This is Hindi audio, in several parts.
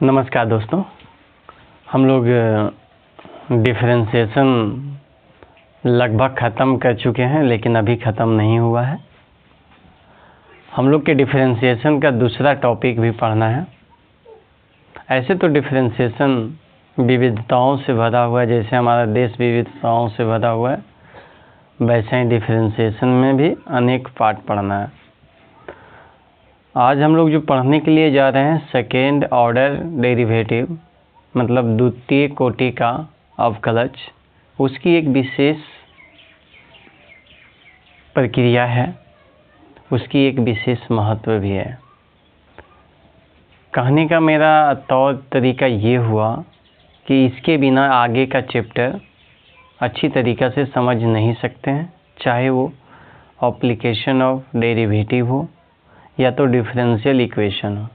नमस्कार दोस्तों, हम लोग डिफरेंशिएशन लगभग ख़त्म कर चुके हैं, लेकिन अभी ख़त्म नहीं हुआ है। हम लोग के डिफरेंशिएशन का दूसरा टॉपिक भी पढ़ना है। ऐसे तो डिफरेंशिएशन विविधताओं से भरा हुआ है, जैसे हमारा देश विविधताओं से भरा हुआ है, वैसे ही डिफरेंशिएशन में भी अनेक पार्ट पढ़ना है। आज हम लोग जो पढ़ने के लिए जा रहे हैं सेकेंड ऑर्डर डेरिवेटिव, मतलब द्वितीय कोटि का अवकलज, उसकी एक विशेष प्रक्रिया है, उसकी एक विशेष महत्व भी है। कहने का मेरा तौर तरीका ये हुआ कि इसके बिना आगे का चैप्टर अच्छी तरीक़ा से समझ नहीं सकते हैं, चाहे वो एप्लीकेशन ऑफ डेरिवेटिव हो या तो डिफरेंशियल इक्वेशन हो।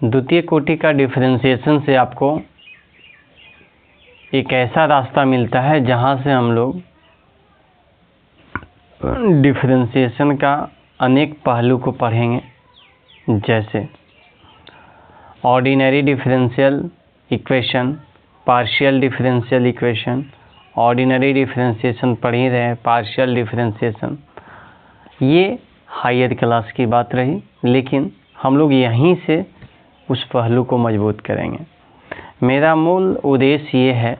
द्वितीय कोटि का डिफरेंशिएशन से आपको एक ऐसा रास्ता मिलता है जहां से हम लोग डिफरेंशिएशन का अनेक पहलू को पढ़ेंगे, जैसे ordinary differential equation, partial differential equation, ordinary differentiation पढ़ ही रहे, पार्शियल डिफरेंशिएशन, ये हायर क्लास की बात रही, लेकिन हम लोग यहीं से उस पहलू को मजबूत करेंगे। मेरा मूल उद्देश्य ये है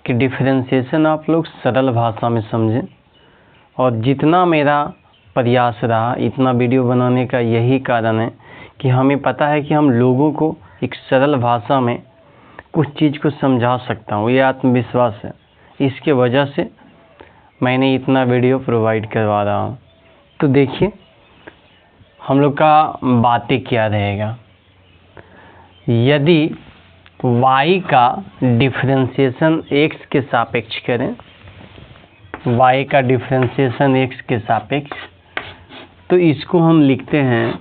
कि डिफरेंशिएशन आप लोग सरल भाषा में समझें, और जितना मेरा प्रयास रहा इतना वीडियो बनाने का यही कारण है कि हमें पता है कि हम लोगों को एक सरल भाषा में कुछ चीज़ को समझा सकता हूँ, ये आत्मविश्वास है। इसके वजह से मैंने इतना वीडियो प्रोवाइड करवा रहा हूँ। तो देखिए हम लोग का बातें क्या रहेगा। यदि y का डिफरेंशिएशन x के सापेक्ष करें, y का डिफरेंशिएशन x के सापेक्ष, तो इसको हम लिखते हैं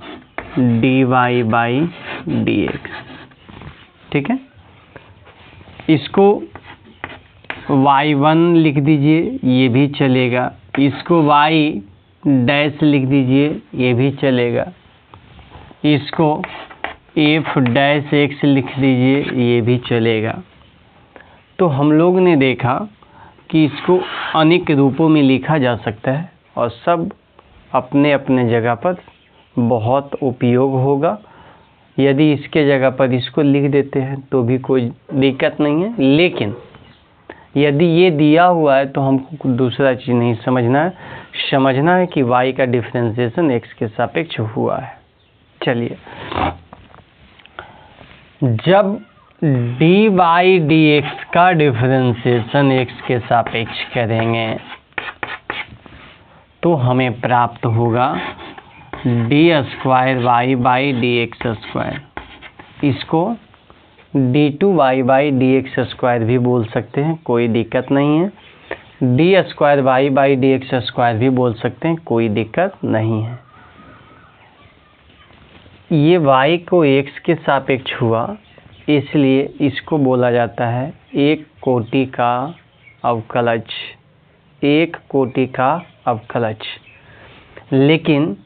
dy/dx, ठीक है। इसको y1 लिख दीजिए, ये भी चलेगा। इसको y डैश लिख दीजिए, ये भी चलेगा। इसको f डैश x लिख दीजिए, ये भी चलेगा। तो हम लोग ने देखा कि इसको अनेक रूपों में लिखा जा सकता है और सब अपने अपने जगह पर बहुत उपयोग होगा। यदि इसके जगह पर इसको लिख देते हैं तो भी कोई दिक्कत नहीं है, लेकिन यदि ये दिया हुआ है तो हमको दूसरा चीज़ नहीं समझना है, समझना है कि y का डिफरेंशिएशन x के सापेक्ष हुआ है। चलिए, जब dy/dx का डिफरेंशिएशन x के सापेक्ष करेंगे तो हमें प्राप्त होगा d2y/dx²। इसको d2y/dx² भी बोल सकते हैं, कोई दिक्कत नहीं है। d2y/dx² भी बोल सकते हैं, कोई दिक्कत नहीं है। ये y को x के सापेक्ष हुआ, इसलिए इसको बोला जाता है एक कोटि का अवकलज, एक कोटि का अवकलज। लेकिन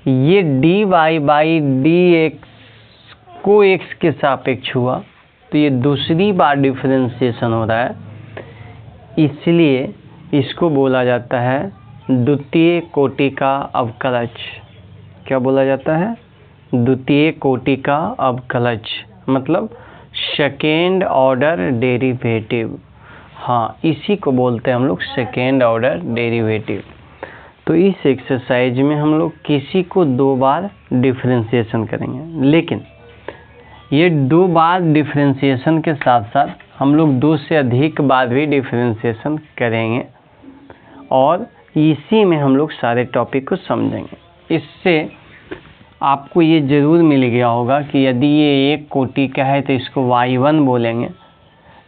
ये dy/dx को x के सापेक्ष हुआ, तो ये दूसरी बार डिफरेंशिएशन हो रहा है, इसलिए इसको बोला जाता है द्वितीय कोटि का अवकलज। क्या बोला जाता है? द्वितीय कोटि का अवकलज, मतलब सेकेंड ऑर्डर डेरिवेटिव। हाँ, इसी को बोलते हैं हम लोग सेकेंड ऑर्डर डेरिवेटिव। तो इस एक्सरसाइज में हम लोग किसी को 2 बार डिफरेंशिएशन करेंगे, लेकिन ये 2 बार डिफरेंशिएशन के साथ साथ हम लोग 2 से अधिक बार भी डिफरेंशिएशन करेंगे, और इसी में हम लोग सारे टॉपिक को समझेंगे। इससे आपको ये ज़रूर मिल गया होगा कि यदि ये एक कोटि का है तो इसको y1 बोलेंगे,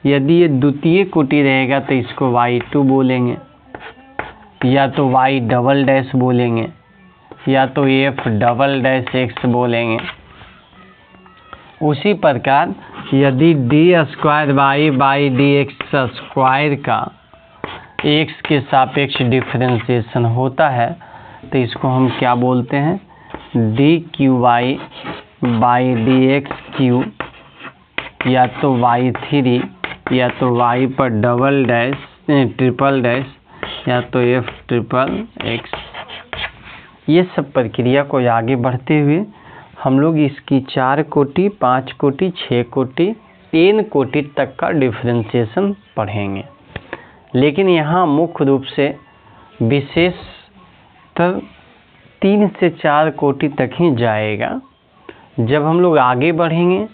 यदि ये द्वितीय कोटि रहेगा तो इसको y2 बोलेंगे, या तो y डबल डैश बोलेंगे, या तो f डबल डैश x बोलेंगे। उसी प्रकार यदि d2y/dx² का x के सापेक्ष डिफरेंशिएशन होता है तो इसको हम क्या बोलते हैं? dqy by d x Q, या तो y3 या तो y पर डबल डैश ट्रिपल डैश या तो f ट्रिपल x। ये सब प्रक्रिया को आगे बढ़ते हुए हम लोग इसकी 4 कोटि, 5 कोटि, 6 कोटि, n कोटि तक का डिफरेंशिएशन पढ़ेंगे। लेकिन यहाँ मुख्य रूप से विशेषतर 3 से 4 कोटि तक ही जाएगा। जब हम लोग आगे बढ़ेंगे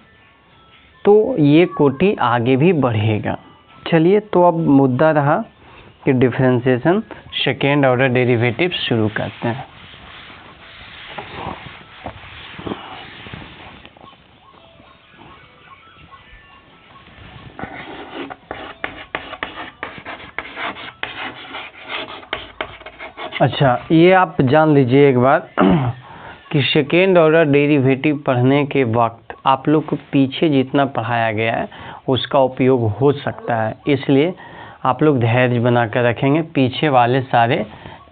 तो ये कोटि आगे भी बढ़ेगा। चलिए, तो अब मुद्दा रहा कि डिफरेंशिएशन सेकेंड ऑर्डर डेरिवेटिव शुरू करते हैं। अच्छा, ये आप जान लीजिए एक बार कि सेकेंड ऑर्डर डेरिवेटिव पढ़ने के वक्त आप लोग को पीछे जितना पढ़ाया गया है उसका उपयोग हो सकता है, इसलिए आप लोग धैर्य बना कर रखेंगे। पीछे वाले सारे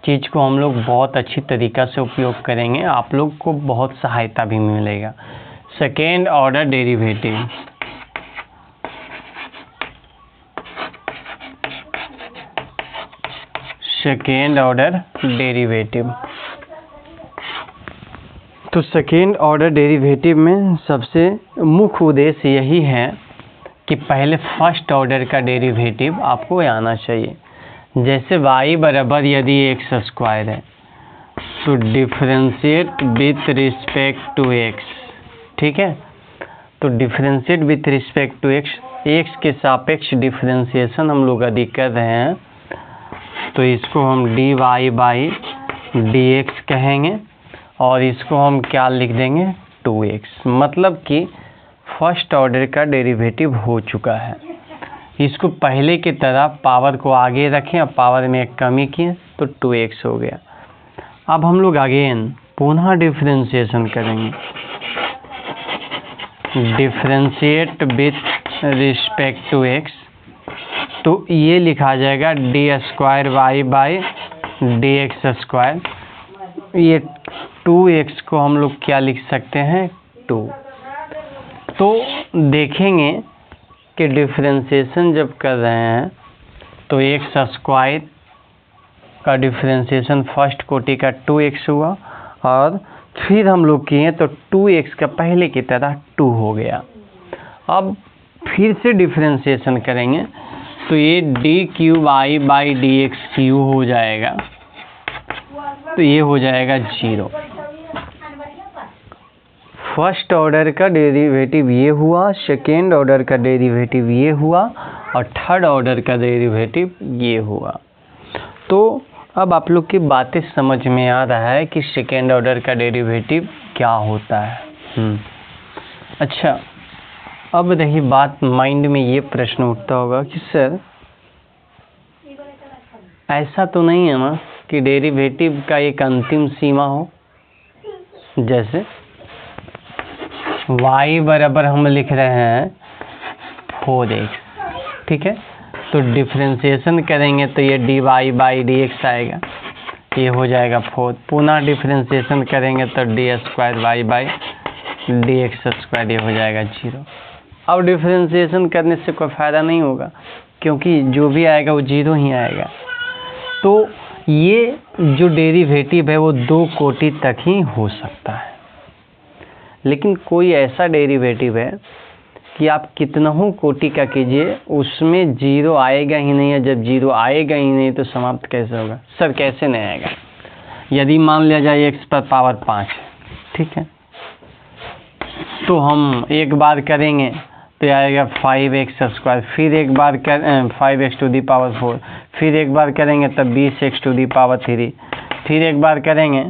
चीज़ को हम लोग बहुत अच्छी तरीक़ा से उपयोग करेंगे, आप लोग को बहुत सहायता भी मिलेगा। Second order derivative, second order derivative. तो सेकेंड ऑर्डर डेरिवेटिव में सबसे मुख्य उद्देश्य यही है कि पहले फर्स्ट ऑर्डर का डेरिवेटिव आपको आना चाहिए। जैसे y बराबर यदि एक्स स्क्वायर है तो differentiate with respect to x, ठीक है। तो differentiate with respect to x, x के सापेक्ष डिफरेंशिएशन हम लोग यदि कर रहे हैं तो इसको हम dy बाई dx कहेंगे और इसको हम क्या लिख देंगे 2x। मतलब कि फर्स्ट ऑर्डर का डेरिवेटिव हो चुका है। इसको पहले की तरह पावर को आगे रखें और पावर में एक कमी किए तो 2x हो गया। अब हम लोग अगेन पुनः डिफरेंशिएशन करेंगे, differentiate with respect to x, तो ये लिखा जाएगा d square y by d x square. ये 2x को हम लोग क्या लिख सकते हैं 2। तो देखेंगे कि डिफरेंशिएशन जब कर रहे हैं तो एक्स स्क्वायर का डिफरेंशिएशन फर्स्ट कोटि का 2x हुआ और फिर हम लोग किए तो 2x का पहले की तरह 2 हो गया। अब फिर से डिफरेंशिएशन करेंगे तो ये d cube y by d x cube हो जाएगा, तो ये हो जाएगा 0। फर्स्ट ऑर्डर का डेरिवेटिव ये हुआ, सेकेंड ऑर्डर का डेरिवेटिव ये हुआ और थर्ड ऑर्डर का डेरिवेटिव ये हुआ। तो अब आप लोग की बातें समझ में आ रहा है कि सेकेंड ऑर्डर का डेरिवेटिव क्या होता है। अच्छा, अब रही बात, माइंड में ये प्रश्न उठता होगा कि सर ऐसा तो नहीं है ना कि डेरिवेटिव का एक अंतिम सीमा हो। जैसे y बराबर हम लिख रहे हैं 4x, ठीक है। तो डिफरेंशिएशन करेंगे तो ये dy बाई डी एक्स आएगा, ये हो जाएगा 4। पुनः डिफरेंशिएशन करेंगे तो d square y by d x square, ये हो जाएगा 0। अब डिफरेंशिएशन करने से कोई फ़ायदा नहीं होगा क्योंकि जो भी आएगा वो 0 ही आएगा। तो ये जो डेरिवेटिव है वो 2 कोटि तक ही हो सकता है। लेकिन कोई ऐसा डेरिवेटिव है कि आप कितना हो कोटि का कीजिए उसमें 0 आएगा ही नहीं है। जब 0 आएगा ही नहीं तो समाप्त कैसे होगा? सर कैसे नहीं आएगा? यदि मान लिया जाए x पर पावर 5, ठीक है, तो हम एक बार करेंगे तो आएगा 5x स्क्वायर, फिर एक बार कर 5x टू दी पावर 4, फिर एक बार करेंगे तब 20x टू दी पावर 3, फिर एक बार करेंगे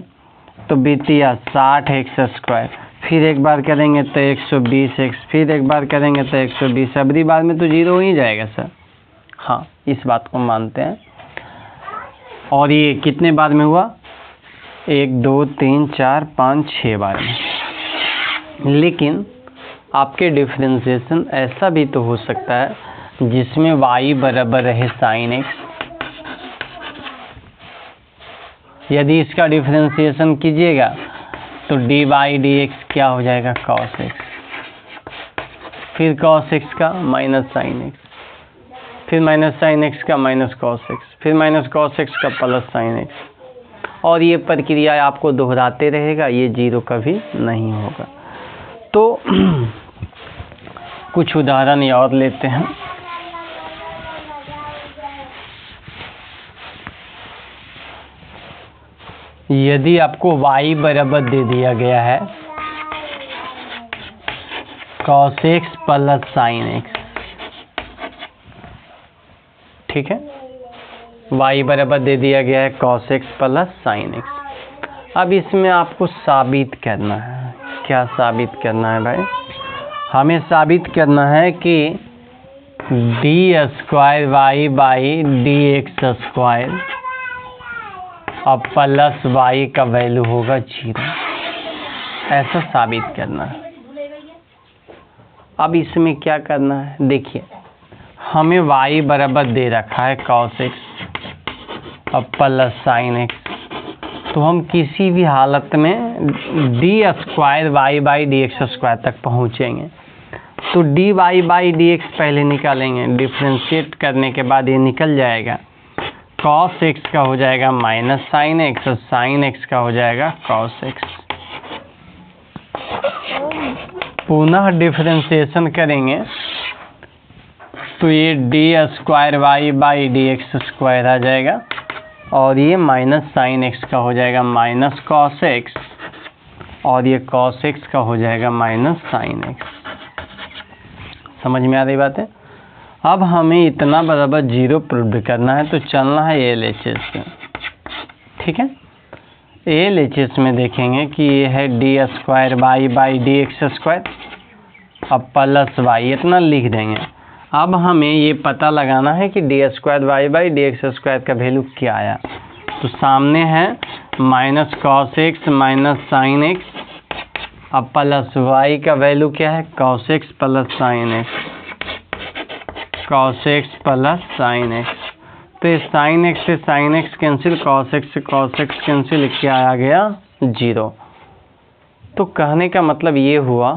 तो बीतिया 60x स्क्वायर, फिर एक बार करेंगे तो 120x, फिर एक बार करेंगे तो 120। अगली बार में तो 0 हो ही जाएगा सर। हाँ, इस बात को मानते हैं। और ये कितने बार में हुआ? 1 2 3 4 5 6 बार में। लेकिन आपके डिफरेंशिएशन ऐसा भी तो हो सकता है जिसमें y बराबर रहे sin x। यदि इसका डिफरेंशिएशन कीजिएगा तो डी बाई डी एक्स क्या हो जाएगा, कॉस एक्स, फिर कॉस एक्स का माइनस साइन एक्स, फिर माइनस साइन एक्स का माइनस कॉस एक्स, फिर माइनस कॉस एक्स का प्लस साइन एक्स, और ये प्रक्रिया आपको दोहराते रहेगा, ये जीरो कभी नहीं होगा। तो कुछ उदाहरण और लेते हैं। यदि आपको y बराबर दे दिया गया है cos x plus sine x, ठीक है, y बराबर दे दिया गया है cos x plus sine x। अब इसमें आपको साबित करना है, क्या साबित करना है भाई, हमें साबित करना है कि d square y by d x square और प्लस y का वैल्यू होगा 0, ऐसा साबित करना है। अब इसमें क्या करना है, देखिए हमें y बराबर दे रखा है cos x और प्लस साइन x, तो हम किसी भी हालत में d square y by d x square तक पहुँचेंगे। तो d y by d x पहले निकालेंगे, डिफ्रेंशिएट करने के बाद ये निकल जाएगा, cos x का हो जाएगा माइनस साइन एक्स और साइन x का हो जाएगा cos x। पुनः डिफ्रेंशिएशन करेंगे तो ये d square y by d x square आ जाएगा, और ये माइनस साइन एक्स का हो जाएगा माइनस कॉस एक्स, और ये cos x का हो जाएगा माइनस साइन एक्स। समझ में आ रही बात है। अब हमें इतना बराबर 0 प्रूव करना है, तो चलना है एलएचएस से, ठीक है। एलएचएस में देखेंगे कि ये है d square y by d x square अब प्लस वाई, इतना लिख देंगे। अब हमें ये पता लगाना है कि d square y by d x square का वैल्यू क्या आया, तो सामने है minus cos x minus sine x अब प्लस वाई का वैल्यू क्या है, cos x plus sine x, cos x plus sine x. तो ये साइन एक्स से sine x cancel, cos x से कॉस एक्स कैंसिल, क्या आ गया 0। तो कहने का मतलब ये हुआ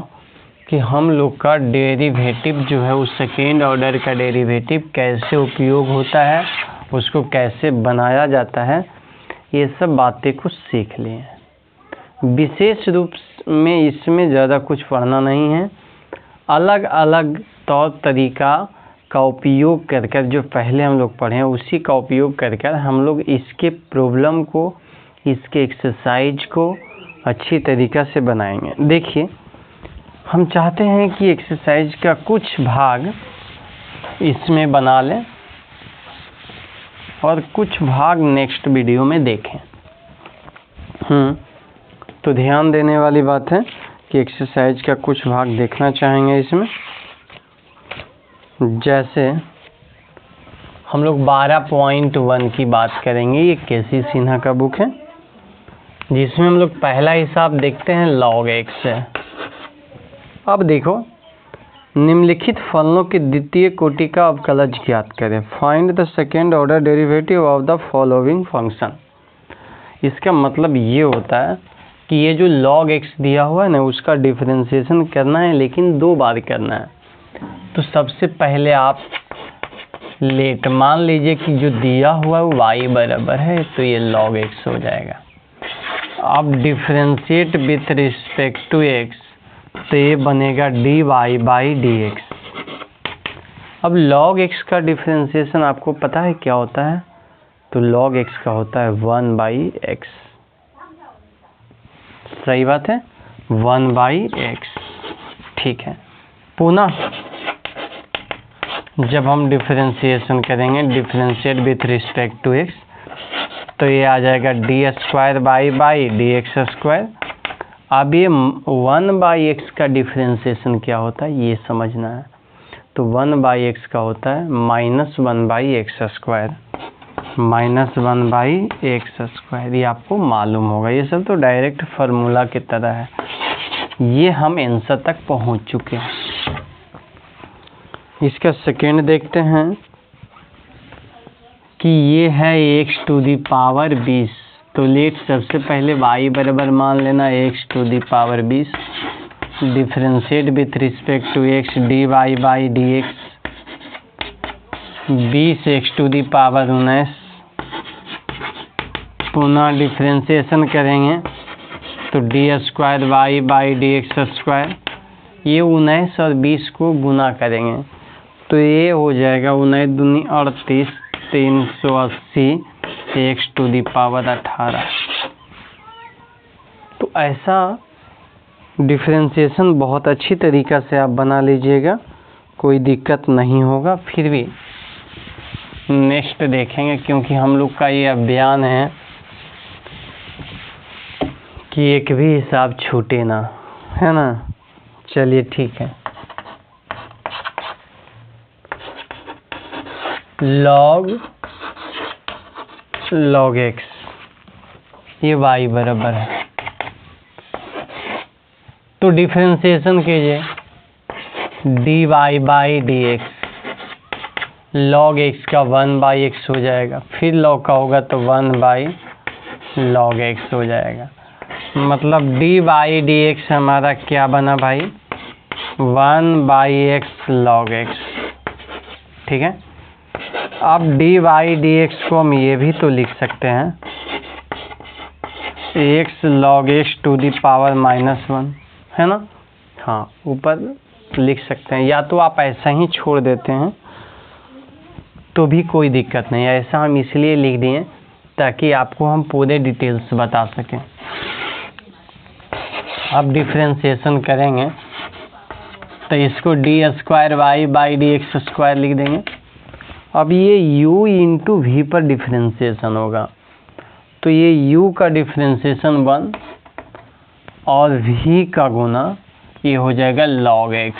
कि हम लोग का डेरिवेटिव जो है उस सेकेंड ऑर्डर का डेरिवेटिव कैसे उपयोग होता है, उसको कैसे बनाया जाता है, ये सब बातें कुछ सीख लिए। विशेष रूप में इसमें ज़्यादा कुछ पढ़ना नहीं है, अलग अलग तौर तरीका का उपयोग कर कर जो पहले हम लोग पढ़े हैं उसी का उपयोग कर कर हम लोग इसके प्रॉब्लम को, इसके एक्सरसाइज को अच्छी तरीक़ा से बनाएंगे। देखिए हम चाहते हैं कि एक्सरसाइज का कुछ भाग इसमें बना लें और कुछ भाग नेक्स्ट वीडियो में देखें। तो ध्यान देने वाली बात है कि एक्सरसाइज का कुछ भाग देखना चाहेंगे इसमें। जैसे हम लोग 12.1 की बात करेंगे, ये केसी सिन्हा का बुक है, जिसमें हम लोग पहला हिसाब देखते हैं log x है। अब देखो, निम्नलिखित फलनों के द्वितीय कोटि का अवकलज ज्ञात करें। Find the second order derivative of the following function. इसका मतलब ये होता है कि ये जो log x दिया हुआ है ना, उसका डिफरेंशिएशन करना है, लेकिन 2 बार करना है। तो सबसे पहले आप लेट मान लीजिए कि जो दिया हुआ है y बराबर है, तो ये log x हो जाएगा। अब differentiate with respect to x, तो ये बनेगा d y by d x. अब log x का डिफरेंशिएशन आपको पता है क्या होता है, तो log x का होता है 1 बाई एक्स। सही बात है, 1 बाई एक्स, ठीक है। पुनः जब हम डिफरेंशिएशन करेंगे, differentiate with respect to x, तो ये आ जाएगा d square y by d x square. अब ये 1 बाई एक्स का डिफरेंशिएशन क्या होता है ये समझना है। तो 1 बाई एक्स का होता है minus 1 by x square, minus 1 by x square, ये आपको मालूम होगा। ये सब तो डायरेक्ट फार्मूला की तरह है, ये हम आंसर तक पहुंच चुके हैं। इसका सेकेंड देखते हैं कि ये है x टू दी पावर 20, तो लेट सबसे पहले y बराबर मान लेना x to the power 20, differentiate with respect to x dy by d x 20x to the power 19, पुनः डिफ्रेंशिएशन करेंगे तो d square y by d x square, ये 19 और 20 को गुना करेंगे तो ये हो जाएगा 19 दूनी 38, 380 x टू दी पावर 18। तो ऐसा डिफ्रेंशिएशन बहुत अच्छी तरीक़ा से आप बना लीजिएगा, कोई दिक्कत नहीं होगा। फिर भी नेक्स्ट देखेंगे, क्योंकि हम लोग का ये अभियान है कि एक भी हिसाब छूटे ना, है ना। चलिए ठीक है। log x ये y बराबर है, तो डिफरेंशिएशन कीजिए dy by d x, log x का 1 बाई x हो जाएगा, फिर log का होगा तो 1 बाई log x हो जाएगा। मतलब dy बाई डी एक्स हमारा क्या बना भाई, 1 बाई एक्स log x, ठीक है। अब dy बाई डी एक्स को हम ये भी तो लिख सकते हैं x log x to the power -1, है ना। हाँ, ऊपर लिख सकते हैं, या तो आप ऐसा ही छोड़ देते हैं तो भी कोई दिक्कत नहीं है। ऐसा हम इसलिए लिख दिए ताकि आपको हम पूरे डिटेल्स बता सकें। अब डिफ्रेंशिएशन करेंगे तो इसको d square y by d x square लिख देंगे। अब ये u इंटू वी पर डिफ्रेंशिएशन होगा, तो ये u का डिफ्रेंशिएशन 1 और v का गुना ये हो जाएगा log x,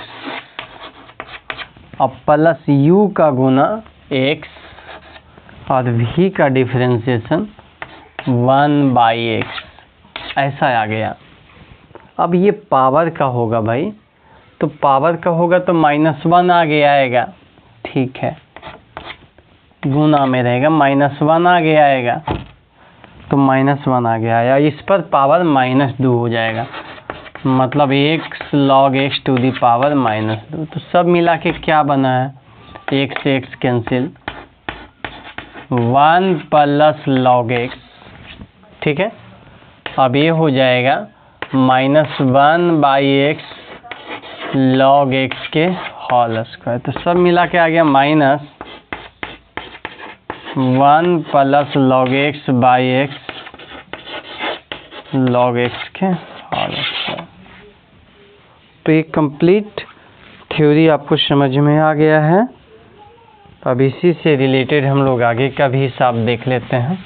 अब प्लस u का गुना x और v का डिफ्रेंशिएशन 1 बाई एक्स, ऐसा आ गया। अब ये पावर का होगा भाई, तो पावर का होगा तो -1 आगे आएगा, ठीक है। गुना में रहेगा -1 आगे आएगा, तो -1 आगे आया, इस पर पावर -2 हो जाएगा, मतलब x log x to the power -2। तो सब मिला के क्या बना है, x से x cancel, 1 plus log x, ठीक है। अब ये हो जाएगा -1 बाई एक्स log x के होल स्क्वायर, तो सब मिला के आ गया -1 plus log x by x log x के होल स्क्वायर। तो ये कंप्लीट थ्योरी आपको समझ में आ गया है। अब इसी से रिलेटेड हम लोग आगे का भी हिसाब देख लेते हैं।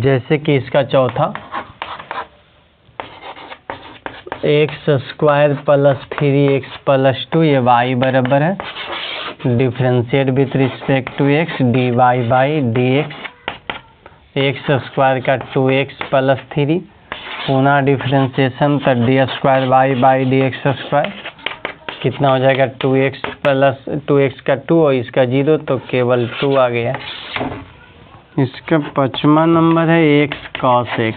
जैसे कि इसका चौथा x square plus 3x plus 2, ये y बराबर है, differentiate with respect to x dy by d x square का 2x प्लस 3, पुनः डिफ्रेंशिएशन तो d square y by d x square, कितना हो जाएगा 2x प्लस 2x का 2 और इसका 0, तो केवल 2 आ गया। इसका 5वां नंबर है x cos x,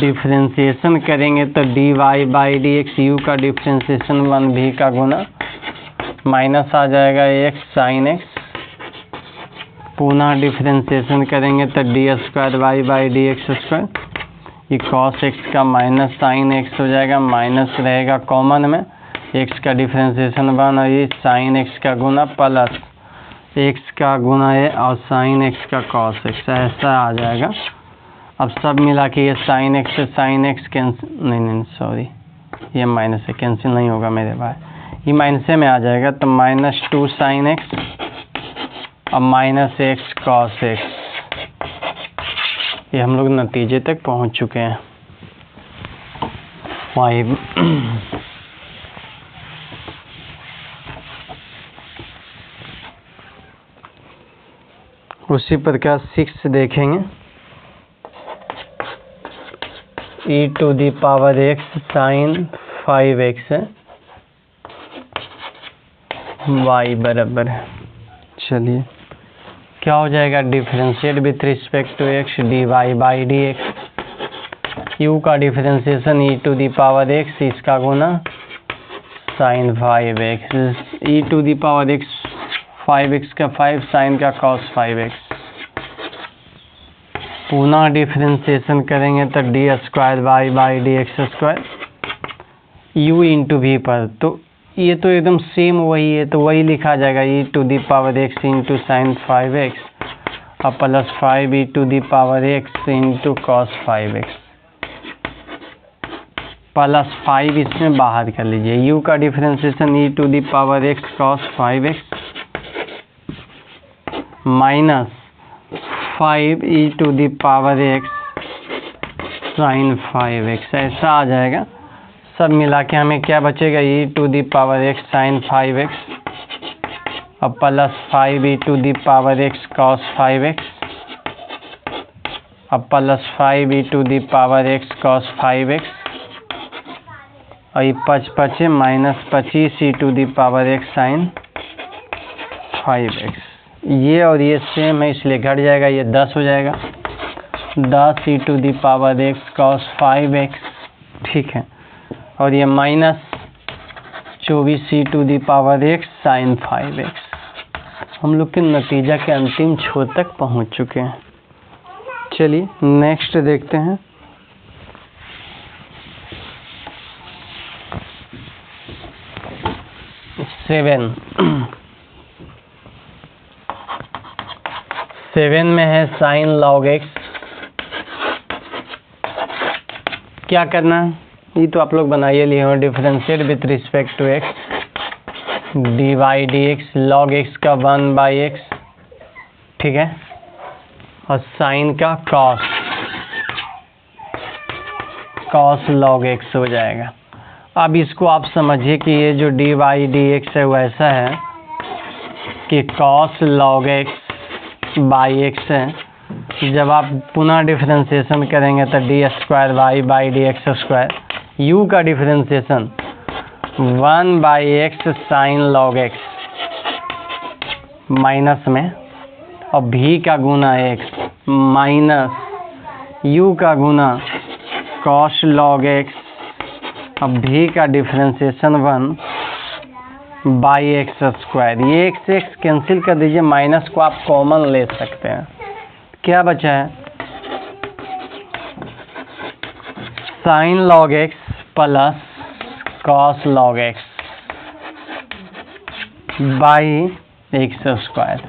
डिफ्रेंशिएशन करेंगे तो dy by d x, you का डिफ्रेंशिएशन 1 भी का गुना, माइनस आ जाएगा x sin x, पुनः डिफ्रेंशिएशन करेंगे तो d square y by d x square, ये cos x का माइनस sin x हो जाएगा, माइनस रहेगा कॉमन में, x का डिफ्रेंशिएशन 1 और ये sin x का गुना प्लस x का गुना है और sin x का cos x, ऐसा आ जाएगा। अब सब मिला के ये sin x से sin x कैंसिल, नहीं सॉरी, ये माइनस से कैंसिल नहीं होगा मेरे भाई, ये माइनस में आ जाएगा, तो -2 sin x और -x cos x। ये हम लोग नतीजे तक पहुंच चुके हैं। 5 उसी प्रकार 6 देखेंगे, e to the power x sine 5x है, y बराबर है, चलिए क्या हो जाएगा, differentiate with respect to x dy by d x, u का differentiation e to the power x, इसका गुना sine 5x, e to the power x 5x का 5, साइन का cos 5x, पुनः डिफरेंशिएशन करेंगे तो d square y by d x square u into v पर, तो ये तो एकदम सेम वही है, तो वही लिखा जाएगा e to the power x into sine 5x और plus 5 e to the power x into cos 5x, plus 5 इसमें बाहर कर लीजिए, u का differentiation e to the power x cos 5x minus 5 e to the power x sine 5x, ऐसा आ जाएगा। सब मिला के हमें क्या बचेगा, e to the power x sine 5x और plus 5 e to the power x cos 5x और plus 5 e to the power x cos 5x और ये 5 minus 25 e to the power x sine 5x, ये और ये सेम है इसलिए घट जाएगा, ये 10 हो जाएगा, 10 e to the power x cos 5x, ठीक है, और ये minus 24 e to the power x sine 5x। हम लोग के नतीजा के अंतिम छोर तक पहुंच चुके हैं। चलिए नेक्स्ट देखते हैं। सेवन में है साइन लॉग x, क्या करना है, ये तो आप लोग बनाइए लिए हो, differentiate with respect to x d y d x, log x का 1 बाई एक्स, ठीक है, और साइन का कॉस लॉग x हो जाएगा। अब इसको आप समझिए कि ये जो डी वाई डी एक्स है वैसा है कि cos log x by x है, जब आप पुनः डिफरेंशिएशन करेंगे तो d square y by d x square, u का differentiation 1 by x sine log x minus में और v का गुना x माइनस u का गुना कॉस लॉग x और v का डिफरेंशिएशन 1 बाई एक्स स्क्वायर, ये x से x कैंसिल कर दीजिए, माइनस को आप कॉमन ले सकते हैं, क्या बचा है sign log x plus cos log x by x square,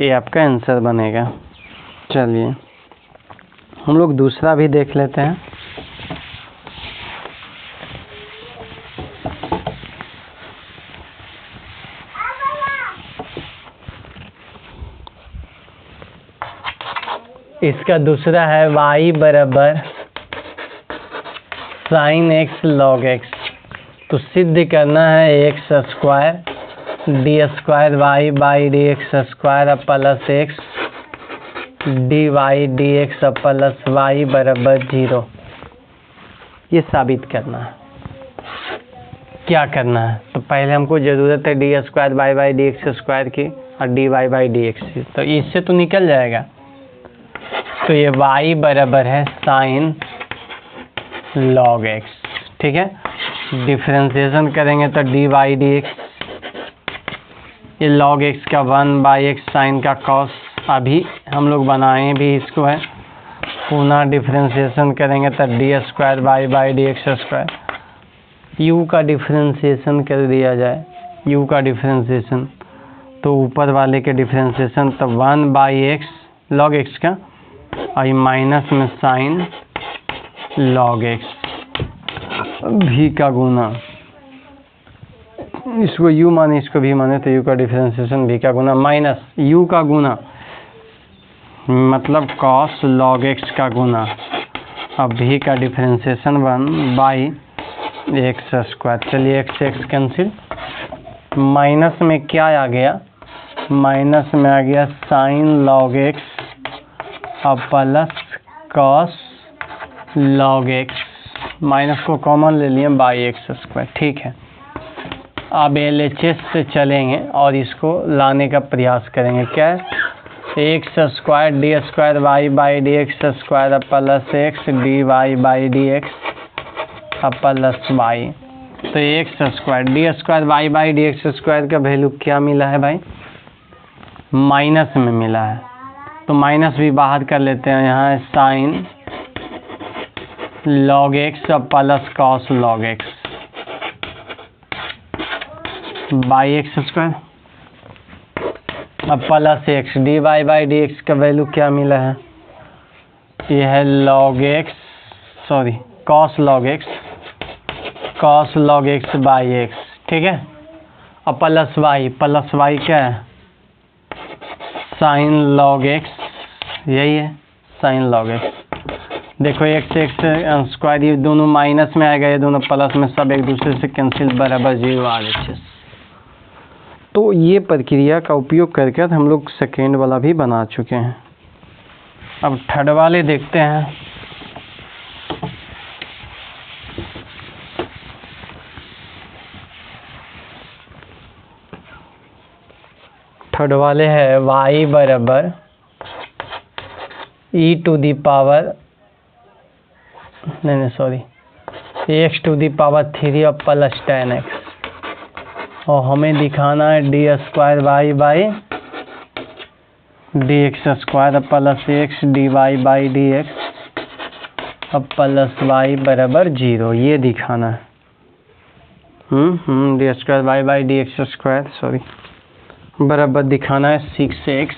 ये आपका आंसर बनेगा। चलिए हम लोग दूसरा भी देख लेते हैं। इसका दूसरा है y बराबर साइन x लॉग x, तो सिद्ध करना है x square d square y by d x square plus x d y d x plus y बराबर 0, ये साबित करना है। क्या करना है, तो पहले हमको ज़रूरत है d square y by d x square की और d y by d x की, तो इससे तो निकल जाएगा, तो ये y बराबर है साइन लॉग x, ठीक है, डिफरेंशिएशन करेंगे तो डी वाई डी एक्स, ये लॉग x का 1 बाई एक्स साइन का कॉस, अभी हम लोग बनाए भी इसको है, पुनः डिफरेंशिएशन करेंगे तो d square y by d x square, u का डिफरेंशिएशन कर दिया जाए, u का डिफरेंशिएशन तो ऊपर वाले के डिफरेंशिएशन तो 1 बाई एक्स लॉग x का और माइनस में साइन लॉग x, v का गुना, इसको u माने इसको v माने तो u का डिफरेंशिएशन v का गुना माइनस u का गुना मतलब cos log x का गुना, अब v का डिफरेंशिएशन 1 बाई एक्स स्क्वायर। चलिए x x कैंसिल, माइनस में क्या आ गया, माइनस में आ गया साइन लॉग x और plus cos log x, minus को कॉमन ले लिए बाई एक्स स्क्वायर, ठीक है। अब LHS से चलेंगे और इसको लाने का प्रयास करेंगे। क्या x square d square y by d x square plus x d y by d x plus y. तो x square d square y by d x square का वैल्यू क्या मिला है भाई? माइनस में मिला है, तो माइनस भी बाहर कर लेते हैं। यहाँ sine log x plus cos log x by x square अब plus x d y by d x का वैल्यू क्या मिला है? ये है log x cos log x by x, ठीक है। अब प्लस वाई क्या है? साइन लॉग एक्स, यही है साइन लॉग एक्स। देखो एक्स स्क्वायर ये दोनों माइनस में आएगा, ये दोनों प्लस में, सब एक दूसरे से कैंसिल बराबर 0 RHS। तो ये प्रक्रिया का उपयोग करके हम लोग सेकेंड वाला भी बना चुके हैं। अब थर्ड वाले देखते हैं। थर्ड वाले है y बराबर e to the power x to the power 3 और प्लस 10x, और हमें दिखाना है d square y by d x square plus x d y by d x अब प्लस वाई बराबर 0, ये दिखाना है। D square y by d x square बराबर दिखाना है 6x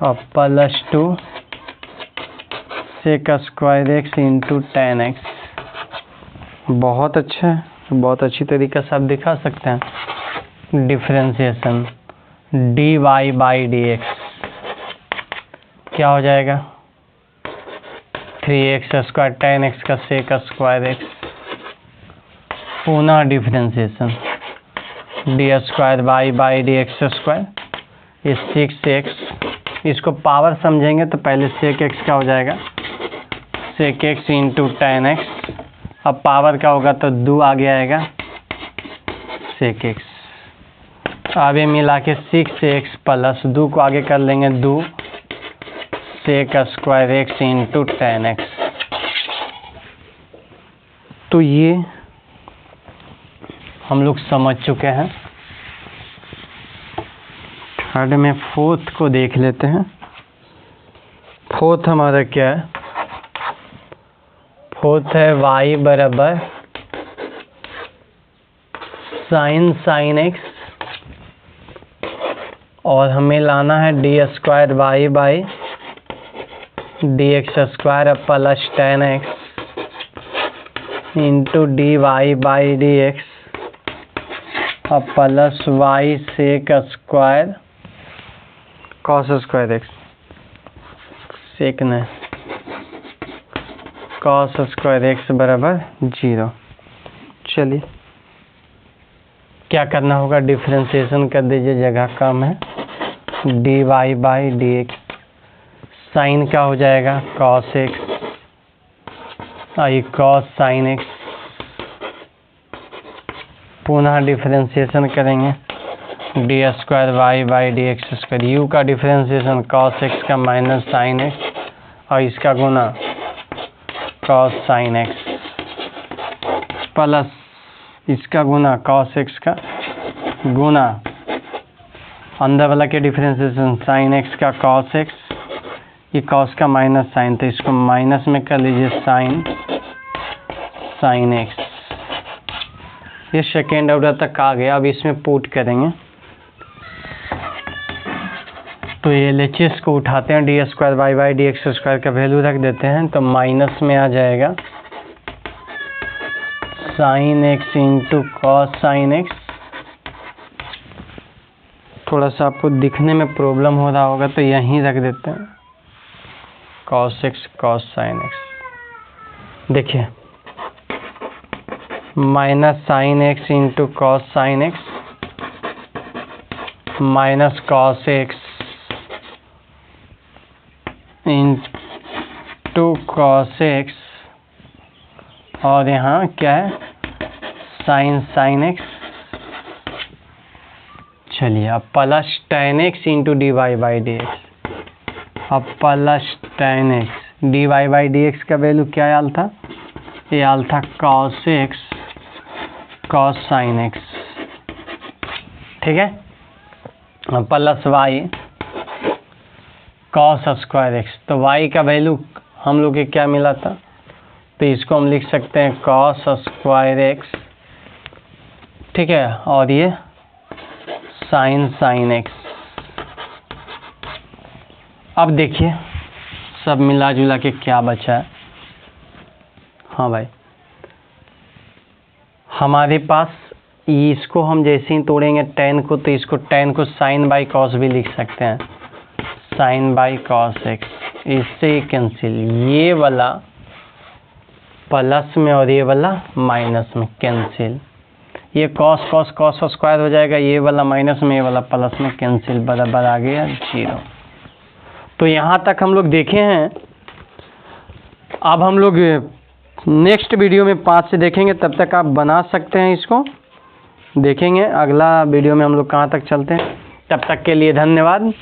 और plus 2 sec square x into 10x। बहुत अच्छा है, बहुत अच्छी तरीक़े से आप दिखा सकते हैं। Differentiation d y by d x क्या हो जाएगा? 3x स्क्वायर 10x का सेक स्क्वायर एक्स, पुनः differentiation d square y by d x square, ये 6x, इसको पावर समझेंगे तो पहले सेक एक्स का हो जाएगा सेक एक्स इंटू 10x, अब पावर का होगा तो 2 आगे आएगा सेक एक्स। अब ये मिला के 6x प्लस 2 को आगे कर लेंगे 2 sec square x into 10x। तो ये हम लोग समझ चुके हैं। थर्ड में फोर्थ को देख लेते हैं। फोर्थ हमारा क्या है? फोर्थ है y बराबर साइन एक्स, और हमें लाना है d square y by d x square plus 10x into d y by d x और plus y sec square cos square x, sec नहीं कॉस स्क्वायर एक्स बराबर 0। चलिए क्या करना होगा? डिफरेंशिएशन कर दीजिए, जगह कम है। D y by d x, sine का हो जाएगा cos x i cos sine x, पुनः डिफरेंशिएशन करेंगे d square y by d x square, u का डिफरेंशिएशन कॉस एक्स का माइनस साइन एक्स और इसका गुना कॉस साइन एक्स प्लस इसका गुना कॉस एक्स का गुना अंदर वाला के डिफरेंशिएशन साइन एक्स का कॉस एक्स, ये कॉस का माइनस साइन, तो इसको माइनस में कर लीजिए साइन एक्स। ये सेकेंड ऑर्डर तक आ गया। अब इसमें पुट करेंगे तो ये LHS को उठाते हैं, d square y by d x square का वैल्यू रख देते हैं, तो माइनस में आ जाएगा sine x into cos sine x. थोड़ा सा आपको दिखने में प्रॉब्लम हो रहा होगा तो यहीं रख देते हैं cos x cos sine x. देखिए minus sine x into cos sine x minus cos x into cos x और यहाँ क्या है साइन एक्स। चलिए अब plus tan x into d y by d x. अब plus tan x d y by d x का वैल्यू क्या आया था, ये आया था cos x cos sin x, ठीक है। अब plus y cos square x, तो y का वैल्यू हम लोग के क्या मिला था, तो इसको हम लिख सकते हैं cos स्क्वायर x, ठीक है, और ये sin x। अब देखिए सब मिला जुला के क्या बचा है। हाँ भाई, हमारे पास इसको हम जैसे ही तोड़ेंगे tan को, तो इसको tan को sin बाई cos भी लिख सकते हैं, sin बाई cos x। इससे कैंसिल, ये वाला प्लस में और ये वाला माइनस में कैंसिल, ये cos स्क्वायर हो जाएगा, ये वाला माइनस में ये वाला प्लस में कैंसिल, बराबर आ गया 0। तो यहाँ तक हम लोग देखे हैं। अब हम लोग नेक्स्ट वीडियो में 5 से देखेंगे, तब तक आप बना सकते हैं, इसको देखेंगे अगला वीडियो में हम लोग कहाँ तक चलते हैं। तब तक के लिए धन्यवाद।